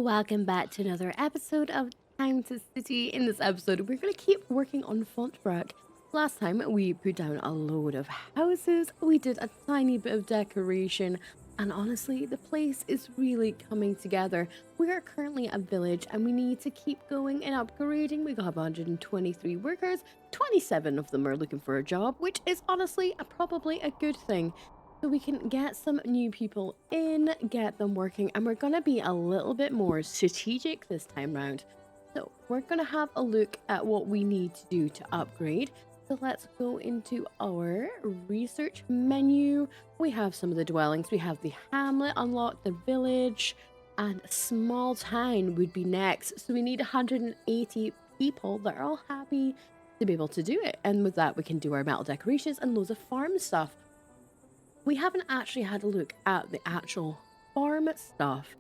welcome back to another episode of Time to City. In this episode, we're going to keep working on Fontbrook. Last time, we put down a load of houses, we did a tiny bit of decoration, and honestly, the place is really coming together. We are currently a village and we need to keep going and upgrading. We got 123 workers, 27 of them are looking for a job, which is honestly probably a good thing. So we can get some new people in, get them working, and we're going to be a little bit more strategic this time round. So we're going to have a look at what we need to do to upgrade. So let's go into our research menu. We have some of the dwellings. We have the hamlet unlocked, the village, and a small town would be next. So we need 180 people that are all happy to be able to do it. And with that, we can do our metal decorations and loads of farm stuff. We haven't actually had a look at the actual farm stuff.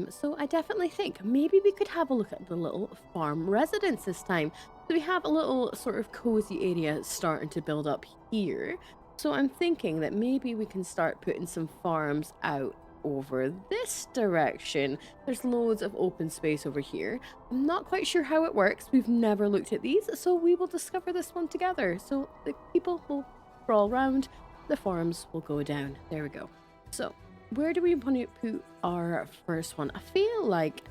So I definitely think maybe we could have a look at the little farm residence this time. So we have a little sort of cozy area starting to build up here. So I'm thinking that maybe we can start putting some farms out over this direction. There's loads of open space over here. I'm not quite sure how it works. We've never looked at these, so we will discover this one together. So the people will crawl around, the farms will go down. There we go. So where do we want to put our first one? I feel like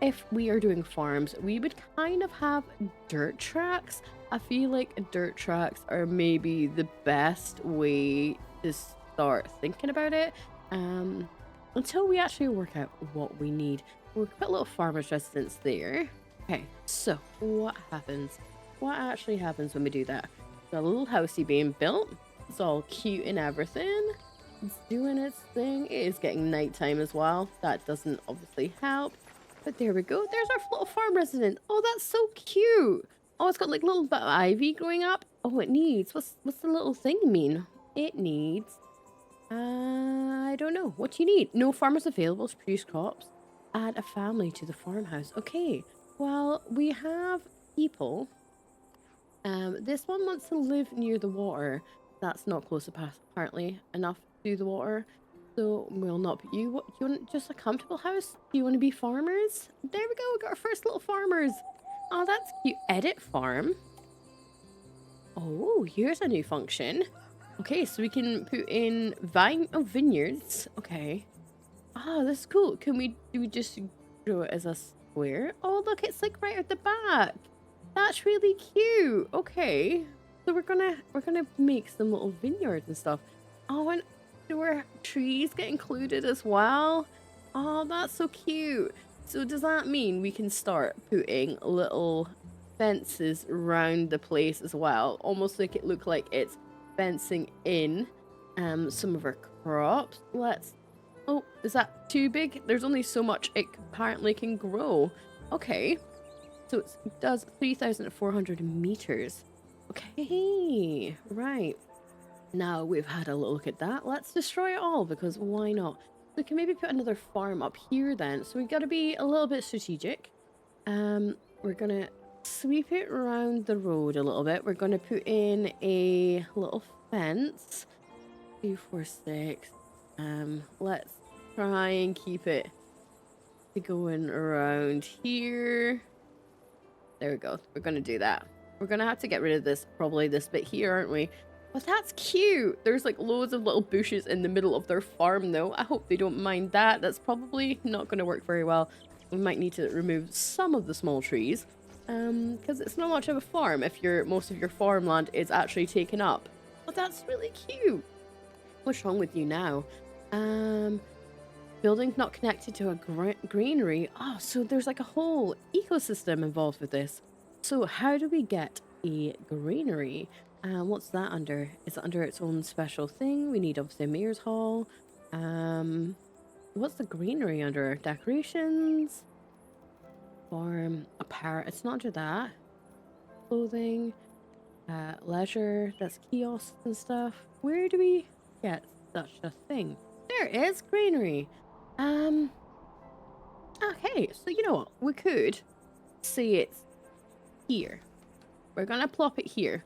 if we are doing farms, we would kind of have dirt tracks. I feel like dirt tracks are maybe the best way to start thinking about it. Until we actually work out what we need. We'll put a little farmer's residence there. Okay, so what happens? What actually happens when we do that? Got a little housey being built. It's all cute and everything. It's doing its thing. It is getting nighttime as well. That doesn't obviously help. But there we go. There's our little farm resident. Oh, that's so cute. Oh, it's got like little bit of ivy growing up. Oh, it needs. What's the little thing mean? It needs. I don't know. What do you need? No farmers available to produce crops. Add a family to the farmhouse. Okay. Well, we have people. This one wants to live near the water. That's not close apparently enough to the water. So we'll not put you. What do you want? Just a comfortable house? Do you want to be farmers? There we go. We got our first little farmers. Oh, that's cute. Edit farm. Oh, here's a new function. Okay, so we can put in vineyards. Okay. Oh, this is cool. Do we just draw it as a square? Oh, look, it's like right at the back. That's really cute. Okay. So we're gonna make some little vineyards and stuff. Oh, and do our trees get included as well? Oh, that's so cute. So does that mean we can start putting little fences around the place as well? Almost like it look like it's fencing in some of our crops. Oh, is that too big? There's only so much it apparently can grow. Okay. So it does 3,400 meters. Okay, right. Now we've had a look at that. Let's destroy it all because why not? We can maybe put another farm up here then. So we got to be a little bit strategic. We're gonna sweep it around the road a little bit. We're gonna put in a little fence. 2, 4, 6. Let's try and keep it going around here. There we go. We're gonna do that. We're gonna have to get rid of this bit here, aren't we? But that's cute. There's like loads of little bushes in the middle of their farm though. I hope they don't mind that. That's probably not gonna work very well. We might need to remove some of the small trees. Because it's not much of a farm if most of your farmland is actually taken up. But that's really cute. What's wrong with you now? Building not connected to a greenery. Oh, so there's like a whole ecosystem involved with this. So how do we get a granary? What's that under? Is it under its own special thing? We need obviously a mayor's hall. What's the greenery under? Decorations? Farm, apparel. It's not under that. Clothing, leisure. That's kiosks and stuff. Where do we get such a thing? There it is, greenery. Okay, so you know what? We could say it's here. We're gonna plop it here.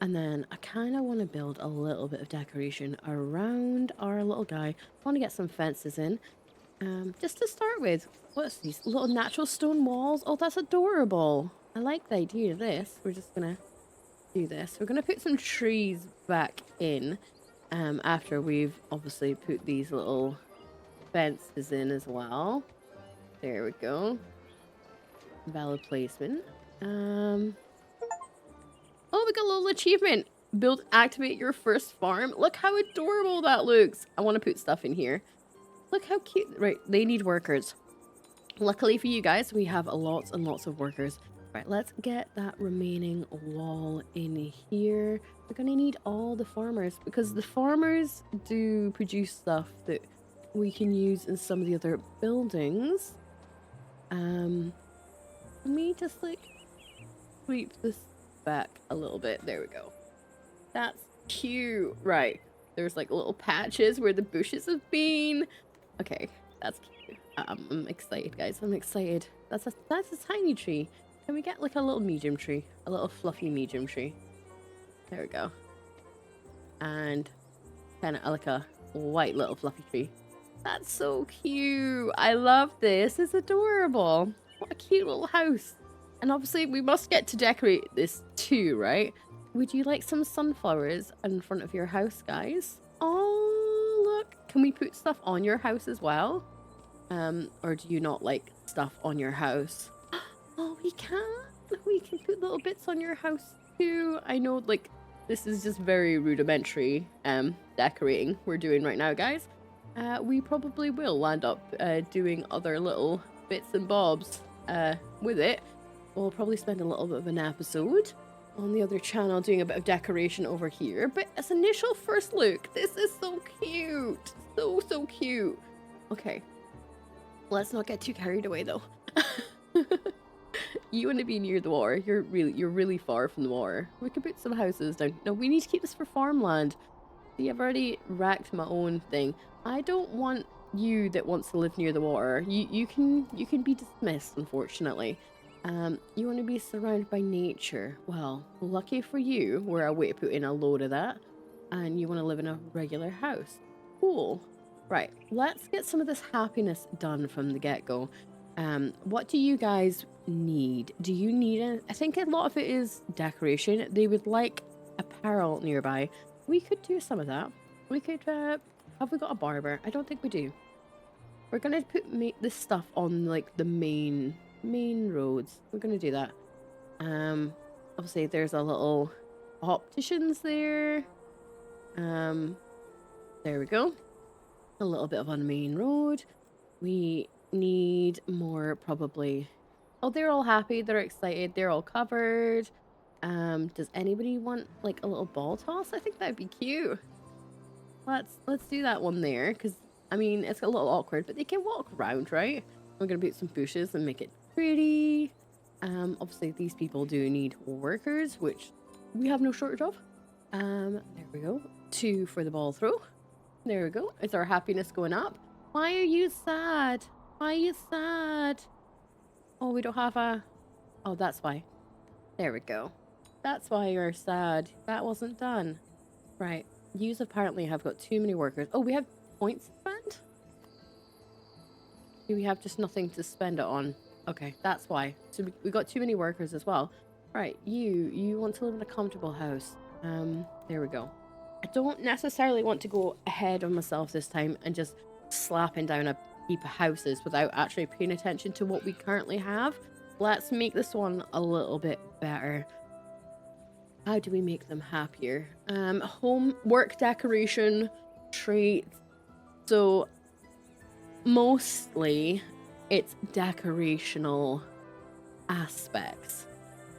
And then I kind of want to build a little bit of decoration around our little guy. I want to get some fences in. Just to start with, what's these little natural stone walls? Oh, that's adorable. I like the idea of this. We're just gonna do this. We're gonna put some trees back in after we've obviously put these little fences in as well. There we go. Valid placement. Oh, we got a little achievement. Activate your first farm. Look how adorable that looks. I want to put stuff in here. Look how cute. Right, they need workers. Luckily for you guys, we have lots and lots of workers. Right, let's get that remaining wall in here. We're gonna need all the farmers because the farmers do produce stuff that we can use in some of the other buildings. Let me just like sweep this back a little bit. There we go. That's cute. Right, there's like little patches where the bushes have been. Okay, that's cute. I'm excited, guys. I'm excited. That's a tiny tree. Can we get like a little medium tree? A little fluffy medium tree. There we go. And kind of like a white little fluffy tree. That's so cute. I love this. It's adorable. What a cute little house. And obviously we must get to decorate this too, right? Would you like some sunflowers in front of your house, guys? Oh, look. Can we put stuff on your house as well? Or do you not like stuff on your house? Oh, we can. We can put little bits on your house too. I know, like, this is just very rudimentary decorating we're doing right now, guys. We probably will land up doing other little bits and bobs with it. We'll probably spend a little bit of an episode on the other channel doing a bit of decoration over here. But as initial first look, this is so cute. So cute. Okay. Let's not get too carried away though. You want to be near the water. You're really far from the water. We can put some houses down. No, we need to keep this for farmland. See, I've already racked my own thing. I don't want you that wants to live near the water. You can be dismissed, unfortunately. You want to be surrounded by nature. Well, lucky for you, we're away to put in a load of that. And you want to live in a regular house. Cool. Right, let's get some of this happiness done from the get-go. What do you guys need? Do you need it? I think a lot of it is decoration. They would like apparel nearby. We could do some of that. We could, have we got a barber? I don't think we do. We're gonna make this stuff on like the main roads. We're gonna do that. Obviously there's a little opticians there. There we go. A little bit of on the main road. We need more probably. Oh, they're all happy. They're excited. They're all covered. Does anybody want like a little ball toss? I think that'd be cute. Let's do that one there because I mean it's a little awkward, but they can walk around, right? We're gonna put some bushes and make it pretty. Obviously these people do need workers, which we have no shortage of. There we go. 2 for the ball throw. There we go. Is our happiness going up? Why are you sad? Why are you sad? Oh, we don't have a... Oh, that's why. There we go. That's why you're sad. That wasn't done. Right. Yous apparently have got too many workers. Oh, we have points to spend? Do we have just nothing to spend it on? Okay, that's why. So we got too many workers as well. Right, you want to live in a comfortable house. There we go. I don't necessarily want to go ahead on myself this time and just slapping down a heap of houses without actually paying attention to what we currently have. Let's make this one a little bit better. How do we make them happier? Home, work decoration, traits. So mostly it's decorational aspects,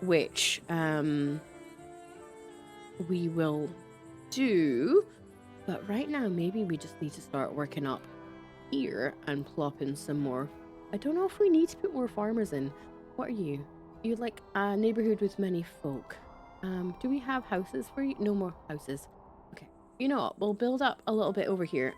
which we will do, but right now maybe we just need to start working up here and plop in some more. I don't know if we need to put more farmers in. What are you? You'd like a neighborhood with many folk. Do we have houses for you? No more houses. Okay, you know what, we'll build up a little bit over here.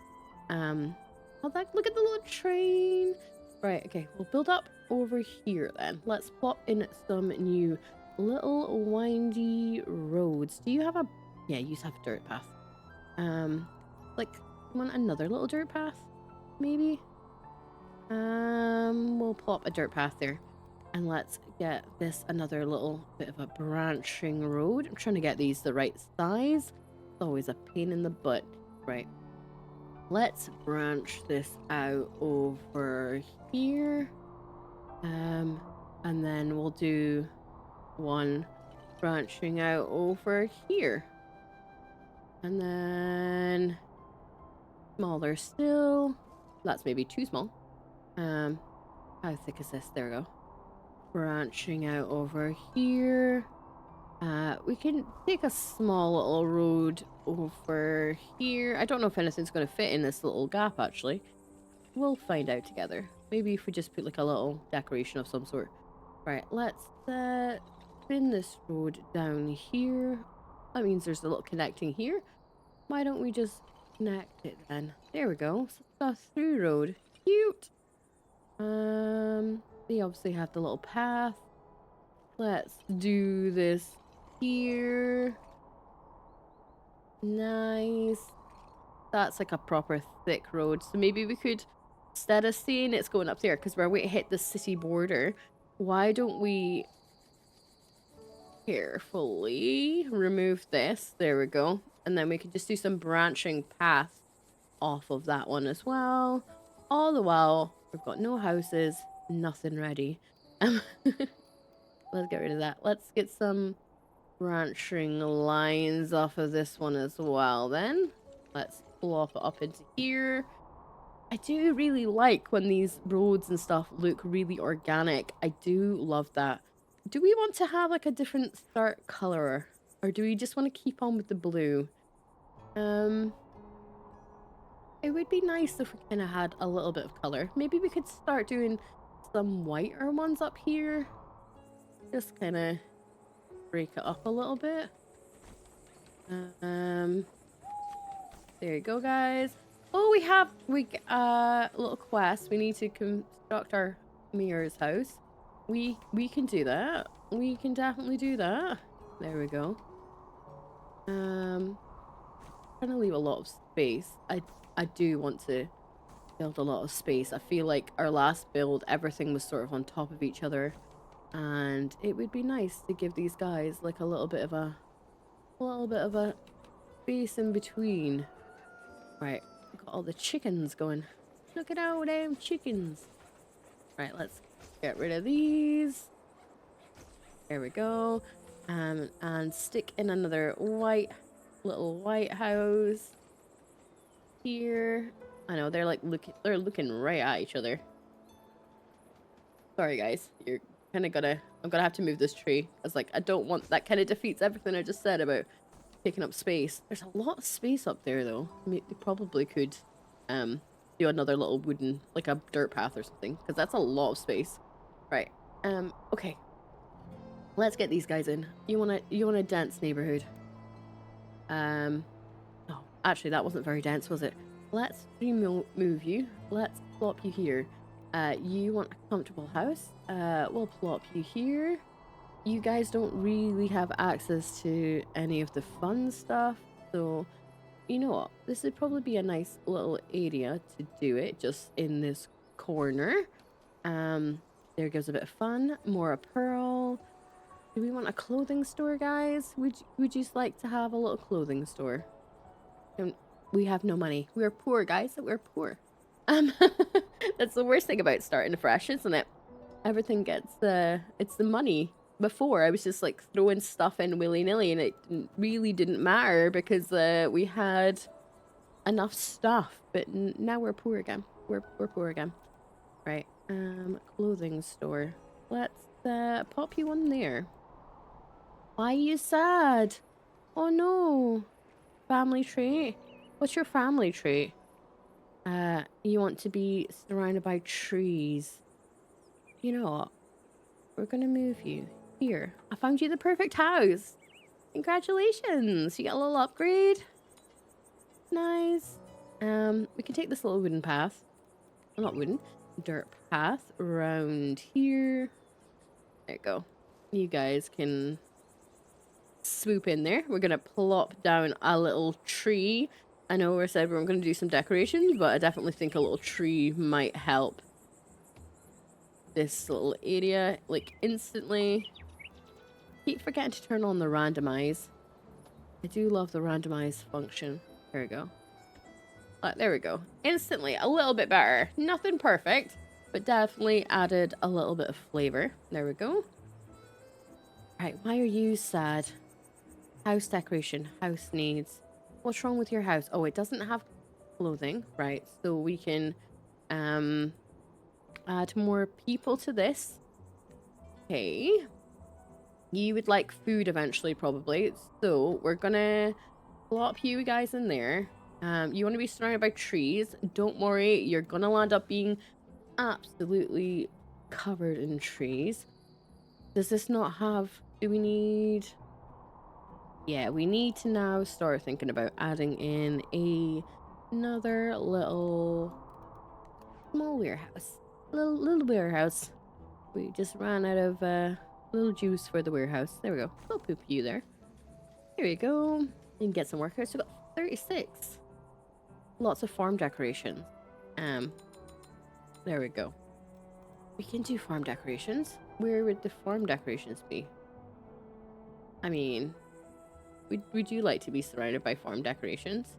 Look at the little train. Right, okay, we'll build up over here then. Let's plop in some new little windy roads. Do you have a... Yeah, you have a dirt path. Like, you want another little dirt path? Maybe? We'll plop a dirt path there. And let's get this another little bit of a branching road. I'm trying to get these the right size. It's always a pain in the butt. Right. Let's branch this out over here. And then we'll do one branching out over here. And then smaller still. That's maybe too small. How thick is this? There we go. Branching out over here. We can take a small little road over here. I don't know if anything's going to fit in this little gap, actually. We'll find out together. Maybe if we just put like a little decoration of some sort. Right, let's spin this road down here. That means there's a little connecting here. Why don't we just connect it then? There we go. So it's a through road. Cute. They obviously have the little path. Let's do this here. Nice. That's like a proper thick road. So maybe we could, instead of saying it's going up there, because we're going to hit the city border, why don't we carefully remove this? There we go. And then we can just do some branching paths off of that one as well. All the while, we've got no houses, nothing ready. Let's get rid of that. Let's get some branching lines off of this one as well then. Let's plop it up into here. I do really like when these roads and stuff look really organic. I do love that. Do we want to have like a different start color? Or do we just want to keep on with the blue? It would be nice if we kind of had a little bit of color. Maybe we could start doing some whiter ones up here. Just kind of break it up a little bit. There you go, guys. Oh, we have a little quest. We need to construct our mayor's house. We can do that. We can definitely do that. There we go. Trying to leave a lot of space. I do want to build a lot of space. I feel like our last build, everything was sort of on top of each other. And it would be nice to give these guys like a little bit of a space in between. Right, got all the chickens going. Look at all them chickens. Right, let's get rid of these. There we go. And stick in another little white house here. I know they're like looking right at each other. Sorry guys, you're kind of I'm gonna have to move this tree because like I don't want that. Kind of defeats everything I just said about taking up space. There's a lot of space up there though. I mean, they probably could do another little wooden, like a dirt path or something, because that's a lot of space. Right. Okay. Let's get these guys in. You wanna dense neighborhood? Oh, actually that wasn't very dense, was it? Let's remove you. Let's plop you here. You want a comfortable house? We'll plop you here. You guys don't really have access to any of the fun stuff, so you know what? This would probably be a nice little area to do it, just in this corner. There goes a bit of fun. More a pearl. Do we want a clothing store, guys? Would you just like to have a little clothing store? We have no money. We're poor, guys. We're poor. That's the worst thing about starting afresh, isn't it? Everything gets it's the money. Before I was just like throwing stuff in willy-nilly and it really didn't matter because we had enough stuff, but now we're poor again. We're poor again. Right. Clothing store. Let's pop you on there. Why are you sad? Oh no. Family trait. What's your family trait? You want to be surrounded by trees. You know what? We're gonna move you. Here, I found you the perfect house. Congratulations, you got a little upgrade. Nice. We can take this little wooden path. Well, not wooden, dirt path around here. There you go. You guys can swoop in there. We're gonna plop down a little tree. I know we said we were going to do some decorations, but I definitely think a little tree might help. this little area, like, instantly. Keep forgetting to turn on the randomize. I do love the randomize function. There we go. There we go. Instantly, a little bit better. Nothing perfect, but definitely added a little bit of flavor. There we go. Right, why are you sad? House decoration, house needs. What's wrong with your house? Oh, it doesn't have clothing, right? So we can add more people to this. Okay. You would like food eventually, probably. So we're gonna plop you guys in there. You want to be surrounded by trees. Don't worry, you're gonna land up being absolutely covered in trees. Does this not have... Do we need... Yeah, we need to now start thinking about adding in another little small warehouse. Little warehouse. We just ran out of little juice for the warehouse. There we go. I'll poop you there. There we go. You can get some workers. We've got 36. Lots of farm decorations. There we go. We can do farm decorations. Where would the farm decorations be? I mean, would you like to be surrounded by farm decorations?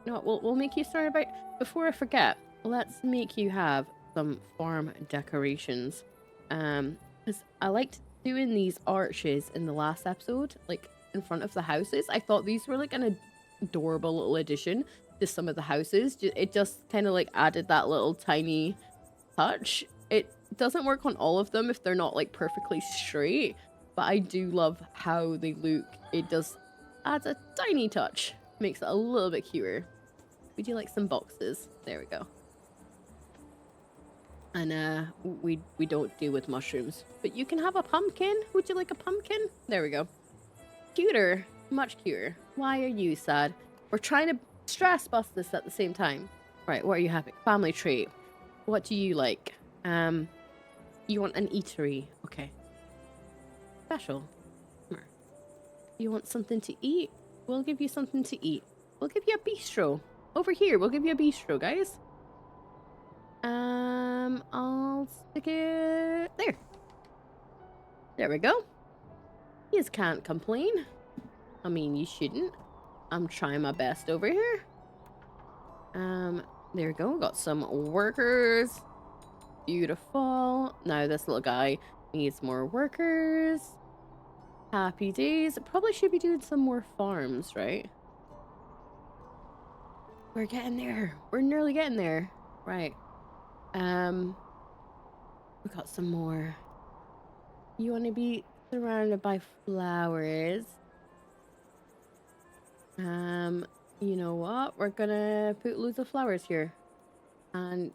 No, we'll make you surrounded by... Before I forget, let's make you have some farm decorations. Because I liked doing these arches in the last episode, like in front of the houses. I thought these were like an adorable little addition to some of the houses. It just kind of like added that little tiny touch. It doesn't work on all of them if they're not like perfectly straight, but I do love how they look. It does adds a tiny touch, makes it a little bit cuter. We do like some boxes. There we go. And we don't deal with mushrooms, but you can have a pumpkin. Would you like a pumpkin? There we go. Cuter, much cuter. Why are you sad? We're trying to stress bust this at the same time. Right, what are you having? Family trait. What do you like? You want an eatery. Okay. Special. You want something to eat? We'll give you something to eat. We'll give you a bistro. Over here, we'll give you a bistro, guys. I'll stick it there. There we go. You just can't complain. I mean, you shouldn't. I'm trying my best over here. There we go. Got some workers. Beautiful. Now this little guy needs more workers. Happy days. Probably should be doing some more farms, right? We're getting there. We're nearly getting there. Right. We got some more. You want to be surrounded by flowers. You know what? We're gonna put loads of flowers here. And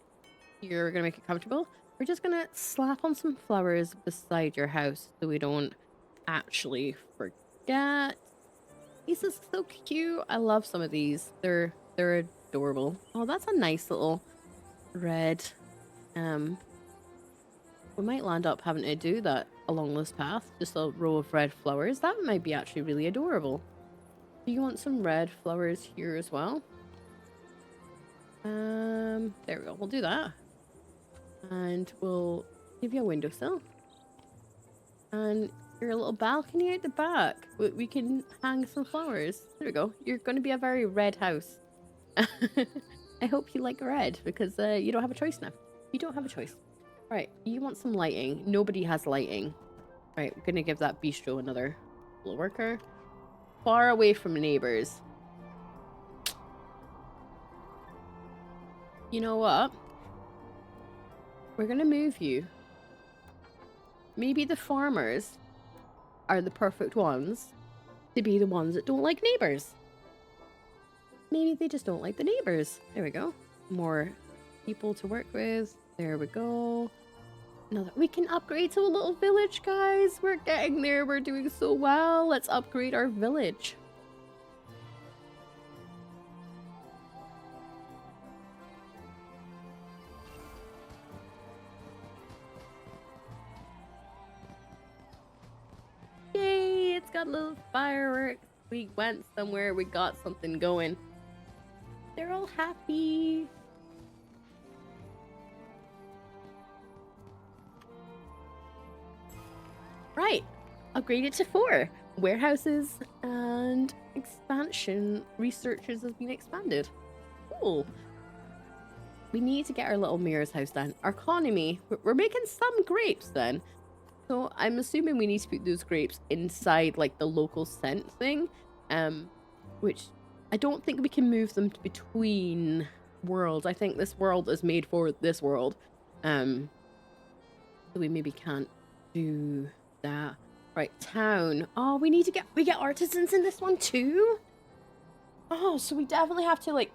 you're gonna make it comfortable. We're just gonna slap on some flowers beside your house so we don't actually forget. These are so cute. I love some of these. They're adorable. Oh, that's a nice little red. We might land up having to do that along this path. Just a row of red flowers. That might be actually really adorable. Do you want some red flowers here as well? There we go. We'll do that. And we'll give you a windowsill. And your little balcony at the back. We can hang some flowers. There we go. You're going to be a very red house. I hope you like red because you don't have a choice now. You don't have a choice. Right, you want some lighting. Nobody has lighting. Right, we're going to give that bistro another little worker. Far away from neighbors. You know what? We're going to move you. Maybe the farmers are the perfect ones to be the ones that don't like neighbors. Maybe they just don't like the neighbors. There we go. More people to work with. There we go. Now that we can upgrade to a little village, guys. We're getting there. We're doing so well. Let's upgrade our village. Yay, it's got little fireworks. We went somewhere. We got something going. They're all happy. Right. Upgrade it to 4. Warehouses and expansion researchers has been expanded. Cool. We need to get our little mayor's house done. Our economy, we're making some grapes then. So I'm assuming we need to put those grapes inside like the local scent thing. Which I don't think we can move them between worlds. I think this world is made for this world. So we maybe can't do that. Right, town. Oh, we get artisans in this one too? Oh, so we definitely have to like...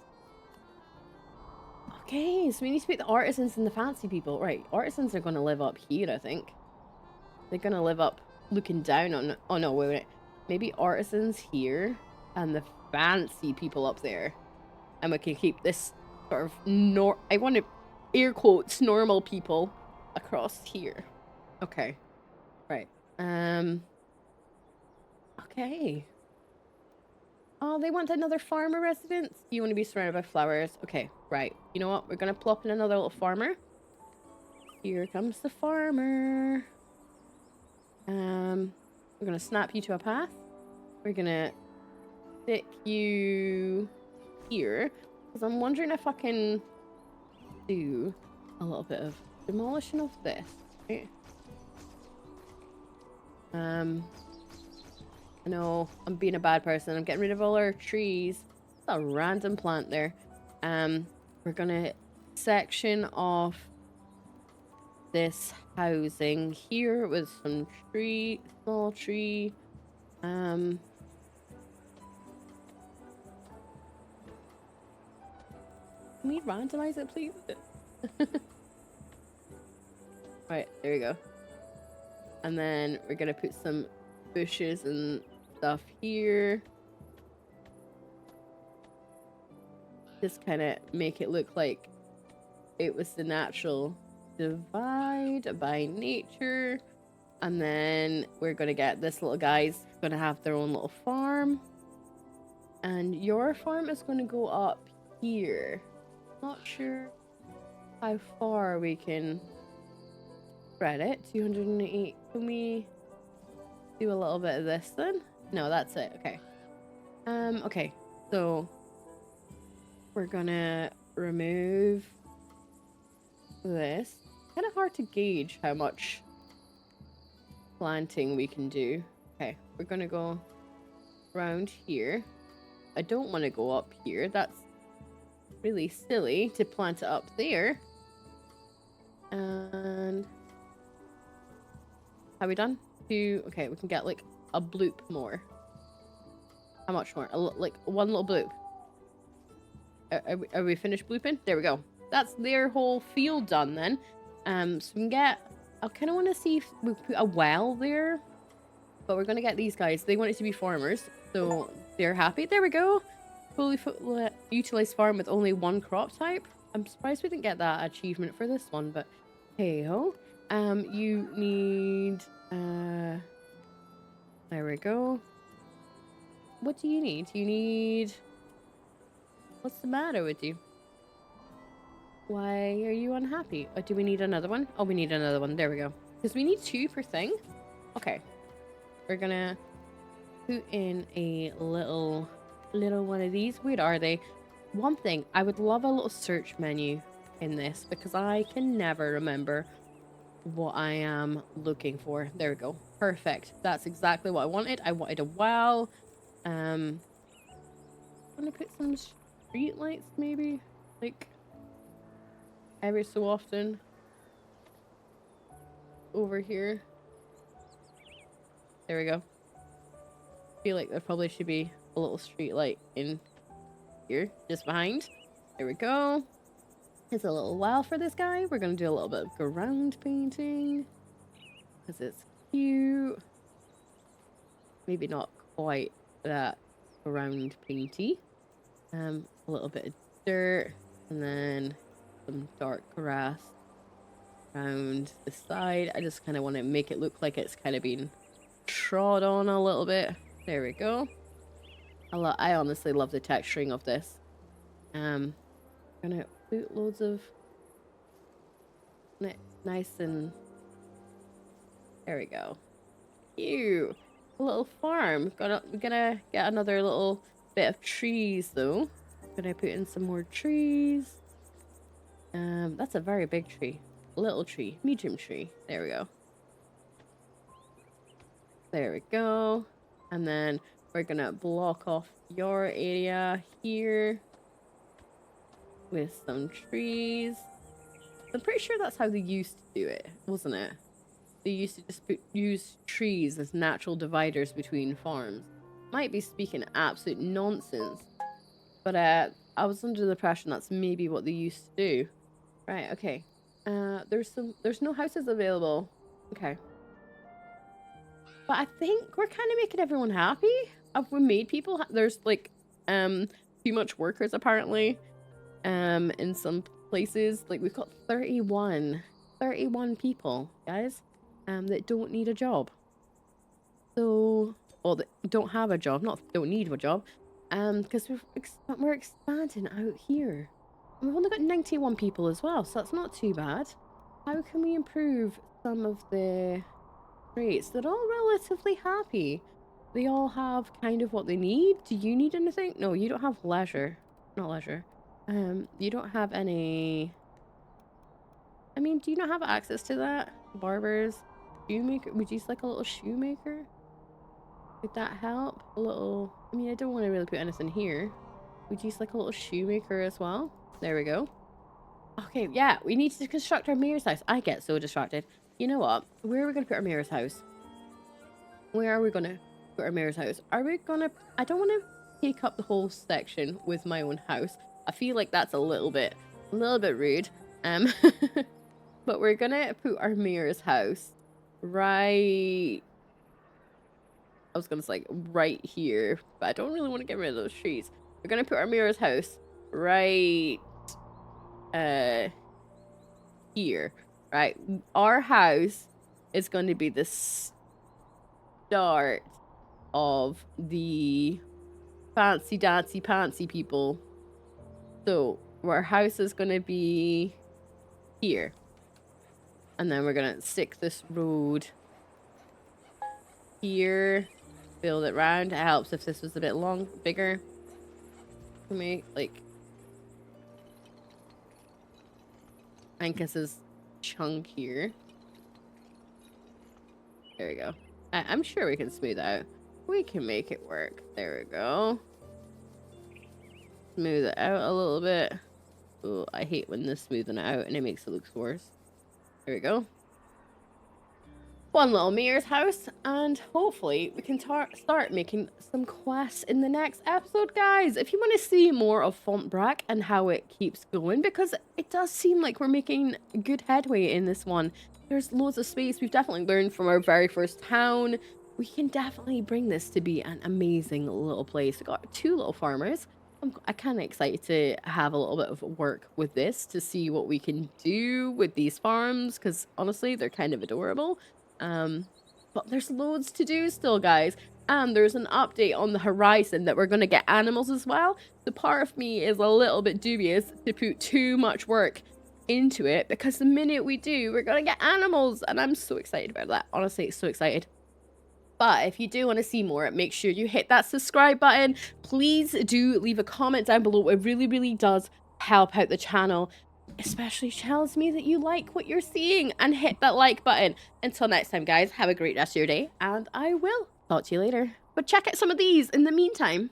Okay, so we need to put the artisans and the fancy people. Right, artisans are going to live up here, I think. They're going to live up looking down on... Oh, no, wait. Maybe artisans here and the fancy people up there. And we can keep this sort of... I want to air quotes normal people across here. Okay. Right. Okay. Oh, they want another farmer residence? You want to be surrounded by flowers? Okay, right. You know what? We're going to plop in another little farmer. Here comes the farmer. We're going to snap you to a path. We're going to stick you here. Because I'm wondering if I can do a little bit of demolition of this. Right? I know I'm being a bad person. I'm getting rid of all our trees. It's a random plant there. We're gonna section off this housing here with some small tree. Can we randomize it, please? Right, there we go. And then we're gonna put some bushes and stuff here. Just kind of make it look like it was the natural divide by nature. And then we're gonna get this little guy's gonna have their own little farm. And your farm is gonna go up here. Not sure how far we can spread it. 208. Can we do a little bit of this then? No, that's it. Okay. Okay. So we're gonna remove this. Kind of hard to gauge how much planting we can do. Okay, we're gonna go around here. I don't want to go up here. That's really silly to plant it up there. And have we done? Okay, we can get like a bloop more. How much more? Like one little bloop. Are we finished blooping? There we go. That's their whole field done then. So we can get... I kind of want to see if we put a well there. But we're going to get these guys. They want it to be farmers. So they're happy. There we go. Fully utilized farm with only one crop type. I'm surprised we didn't get that achievement for this one. But hey ho. You need... there we go. What do you need? You need... What's the matter with you? Why are you unhappy? Or do we need another one? Oh, we need another one. There we go. Because we need 2 per thing. Okay. We're gonna put in a little one of these. Where are they? One thing, I would love a little search menu in this because I can never remember what I am looking for. There we go. Perfect. That's exactly what I wanted. I wanted a wow. I'm gonna put some street lights maybe, like every so often over here. There we go. Feel like there probably should be a little street light in here, just behind. There we go. It's a little while for this guy. We're gonna do a little bit of ground painting because it's cute. Maybe not quite that ground painty. A little bit of dirt and then some dark grass around the side. I just kind of want to make it look like it's kind of been trod on a little bit. There we go. I honestly love the texturing of this. Gonna put loads of nice and there we go. cute. A little farm. We're gonna get another little bit of trees though. Gonna put in some more trees. That's a very big tree. Little tree. Medium tree. There we go. There we go. And then we're gonna block off your area here with some trees. I'm pretty sure that's how they used to do it, wasn't it? They used to just use trees as natural dividers between farms. Might be speaking absolute nonsense, but I was under the impression that's maybe what they used to do. Right, okay. There's no houses available. Okay. But I think we're kind of making everyone happy. Have we made people there's like too much workers apparently in some places. Like we've got 31 people, guys, that don't need a job. So, well, that don't have a job, not don't need a job, because we're expanding out here. And we've only got 91 people as well, so that's not too bad. How can we improve some of the traits? They're all relatively happy. They all have kind of what they need. Do you need anything? No, you don't have leisure. Not leisure. You don't have any... I mean, do you not have access to that? Barbers? Shoemaker? Would you just like a little shoemaker? Would that help? A little... I mean, I don't want to really put anything here. Would you just like a little shoemaker as well? There we go. Okay, yeah, we need to construct our mayor's house. I get so distracted. You know what? Where are we going to put our mayor's house? Where are we going to put our mayor's house? Are we going to... I don't want to take up the whole section with my own house. I feel like that's a little bit rude. But we're going to put our mayor's house right... I was going to say right here, but I don't really want to get rid of those trees. We're going to put our mayor's house right here. Right, our house is going to be the start of the fancy dancy pantsy people. So our house is going to be here, and then we're going to stick this road here, build it round. It helps if this was a bit bigger for me. Like, I think this is chunk here. There we go. I'm sure we can smooth out. We can make it work. There we go. Smooth it out a little bit. Oh, I hate when this smoothing it out and it makes it look worse. There we go. One little mayor's house, and hopefully we can start making some quests in the next episode, guys. If you want to see more of Fontbrack and how it keeps going, because it does seem like we're making good headway in this one. There's loads of space. We've definitely learned from our very first town. We can definitely bring this to be an amazing little place. We've got 2 little farmers. I'm kind of excited to have a little bit of work with this to see what we can do with these farms, because honestly, they're kind of adorable. But there's loads to do still, guys. And there's an update on the horizon that we're going to get animals as well. The part of me is a little bit dubious to put too much work into it, because the minute we do, we're going to get animals. And I'm so excited about that. Honestly, so excited. But if you do want to see more, make sure you hit that subscribe button. Please do leave a comment down below. It really, really does help out the channel. Especially tells me that you like what you're seeing, and hit that like button. Until next time, guys, have a great rest of your day, and I will talk to you later. But check out some of these in the meantime.